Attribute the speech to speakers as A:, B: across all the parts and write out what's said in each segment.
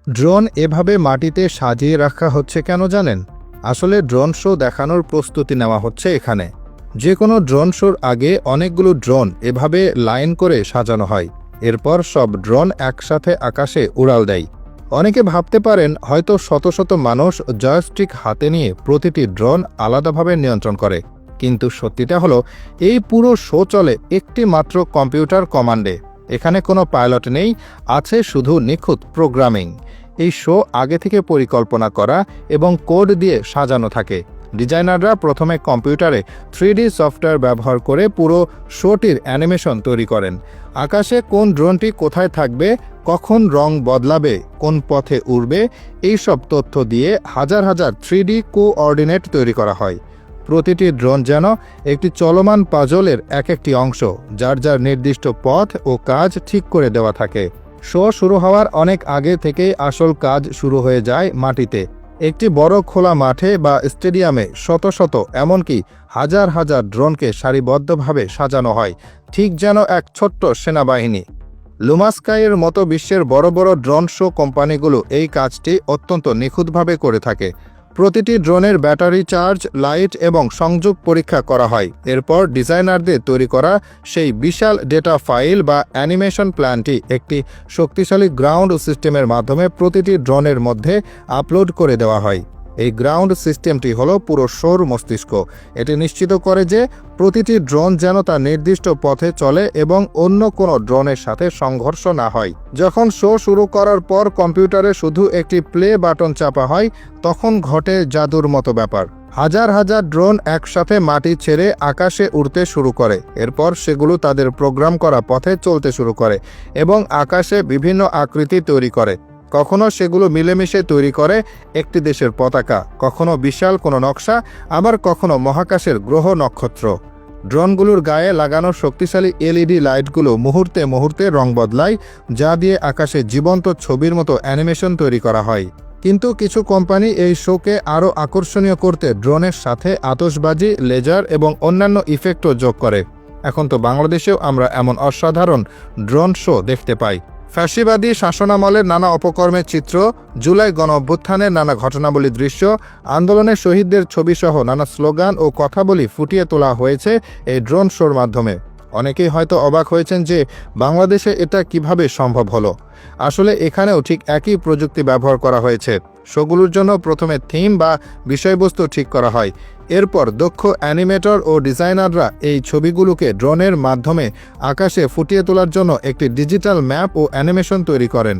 A: Drone এভাবে মাটিতে সাজিয়ে রাখা হচ্ছে কেন জানেন? আসলে ড্রোন শো দেখানোর প্রস্তুতি নেওয়া হচ্ছে এখানে। যে কোনো ড্রোন শোর আগে অনেকগুলো ড্রোন এভাবে লাইন করে সাজানো হয়। এরপর সব ড্রোন একসাথে আকাশে উড়াল দেয়। অনেকে ভাবতে পারেন হয়তো শত শত মানুষ জয়স্টিক হাতে নিয়ে প্রতিটি ড্রোন আলাদাভাবে নিয়ন্ত্রণ করে, কিন্তু সত্যিটা হলো এই পুরো শো চলে একটি মাত্র কম্পিউটার কমান্ডে। এখানে কোনো পাইলট নেই, আছে শুধু নিখুঁত প্রোগ্রামিং। এই শো আগে থেকে পরিকল্পনা করা এবং কোড দিয়ে সাজানো থাকে। ডিজাইনাররা প্রথমে কম্পিউটারে 3D সফটওয়্যার ব্যবহার করে পুরো শোটির অ্যানিমেশন তৈরি করেন। আকাশে কোন ড্রোনটি কোথায় থাকবে, কখন রং বদলাবে, কোন পথে উড়বে, এই সব তথ্য দিয়ে হাজার হাজার 3D কোঅর্ডিনেট তৈরি করা হয়। প্রতিটি ড্রোন যেন একটি চলমান পাজলের একটি অংশ, যার যার নির্দিষ্ট পথ ও কাজ ঠিক করে দেওয়া থাকে। শো শুরু হওয়ার অনেক আগে থেকেই আসল কাজ শুরু হয়ে যায় মাটিতে। একটি বড় খোলা মাঠে বা স্টেডিয়ামে শত শত, এমনকি হাজার হাজার ড্রোনকে সারিবদ্ধভাবে সাজানো হয়, ঠিক যেন এক ছোট্ট সেনাবাহিনী। লুমাস্কাইয়ের মতো বিশ্বের বড় বড় ড্রোন শো কোম্পানিগুলো এই কাজটি অত্যন্ত নিখুঁতভাবে করে থাকে। প্রতিটি ড্রোনের ব্যাটারি চার্জ, লাইট এবং সংযোগ পরীক্ষা করা হয়। এরপর ডিজাইনারদের তৈরি করা সেই বিশাল ডেটা ফাইল বা অ্যানিমেশন প্ল্যানটি একটি শক্তিশালী গ্রাউন্ড সিস্টেমের মাধ্যমে প্রতিটি ড্রোনের মধ্যে আপলোড করে দেওয়া হয়। এই গ্রাউন্ড সিস্টেমটি হলো পুরো শোর মস্তিষ্ক। এটি নিশ্চিত করে যে প্রতিটি ড্রোন যেন তার নির্দিষ্ট পথে চলে এবং অন্য কোনো ড্রোনের সাথে সংঘর্ষ না হয়। যখন শো শুরু করার পর কম্পিউটারে শুধু একটি প্লে বাটন চাপা হয়, তখন ঘটে জাদুর মতো ব্যাপার। হাজার হাজার ড্রোন একসাথে মাটি ছেড়ে আকাশে উড়তে শুরু করে। এরপর সেগুলো তাদের প্রোগ্রাম করা পথে চলতে শুরু করে এবং আকাশে বিভিন্ন আকৃতি তৈরি করে। কখনো সেগুলো মিলেমিশে তৈরি করে একটি দেশের পতাকা, কখনো বিশাল কোনো নকশা, আবার কখনো মহাকাশের গ্রহ নক্ষত্র। ড্রোনগুলোর গায়ে লাগানো শক্তিশালী LED লাইটগুলো মুহূর্তে মুহূর্তে রং বদলায়, যা দিয়ে আকাশে জীবন্ত ছবির মতো অ্যানিমেশন তৈরি করা হয়। কিন্তু কিছু কোম্পানি এই শোকে আরও আকর্ষণীয় করতে ড্রোনের সাথে আতশবাজি, লেজার এবং অন্যান্য ইফেক্টও যোগ করে। এখন তো বাংলাদেশেও আমরা এমন অসাধারণ ড্রোন শো দেখতে পাই। ফ্যাসিবাদী শাসনামলের নানা অপকর্মের চিত্র, জুলাই গণঅভ্যুত্থানের নানা ঘটনাবলী দৃশ্য, আন্দোলনের শহীদদের ছবিসহ নানা স্লোগান ও কথাবলি ফুটিয়ে তোলা হয়েছে এই ড্রোন শোর মাধ্যমে। অনেকেই হয়তো অবাক হয়েছেন যে বাংলাদেশে এটা কিভাবে সম্ভব হলো। আসলে এখানেও ঠিক একই প্রযুক্তি ব্যবহার করা হয়েছে। শোগুলোর জন্য প্রথমে থিম বা বিষয়বস্তু ঠিক করা হয়। এরপর দক্ষ অ্যানিমেটর ও ডিজাইনাররা এই ছবিগুলোকে ড্রোনের মাধ্যমে আকাশে ফুটিয়ে তোলার জন্য একটি ডিজিটাল ম্যাপ ও অ্যানিমেশন তৈরি করেন।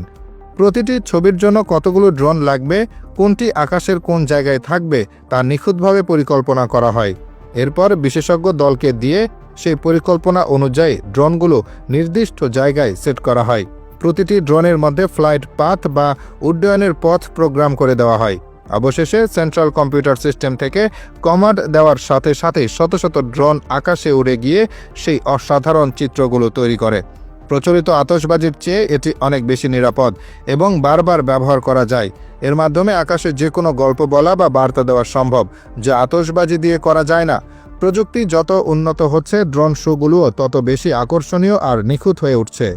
A: প্রতিটি ছবির জন্য কতগুলো ড্রোন লাগবে, কোনটি আকাশের কোন জায়গায় থাকবে, তা নিখুঁতভাবে পরিকল্পনা করা হয়। এরপর বিশেষজ্ঞ দলকে দিয়ে সেই পরিকল্পনা অনুযায়ী ড্রোনগুলো নির্দিষ্ট জায়গায় সেট করা হয়। প্রতিটি ড্রোনের মধ্যে ফ্লাইট পাথ বা উড্ডয়নের পথ প্রোগ্রাম করে দেওয়া হয়। অবশেষে সেন্ট্রাল কম্পিউটার সিস্টেম থেকে কমান্ড দেওয়ার সাথে সাথেই শত শত ড্রোন আকাশে উড়ে গিয়ে সেই অসাধারণ চিত্রগুলো তৈরি করে। প্রচলিত আতশবাজির চেয়ে এটি অনেক বেশি নিরাপদ এবং বারবার ব্যবহার করা যায়। এর মাধ্যমে আকাশে যে কোনো গল্প বলা বা বার্তা দেওয়া সম্ভব, যা আতশবাজি দিয়ে করা যায় না। প্রযুক্তি যত উন্নত হচ্ছে, ড্রোন শোগুলোও তত বেশি আকর্ষণীয় আর নিখুঁত হয়ে উঠছে।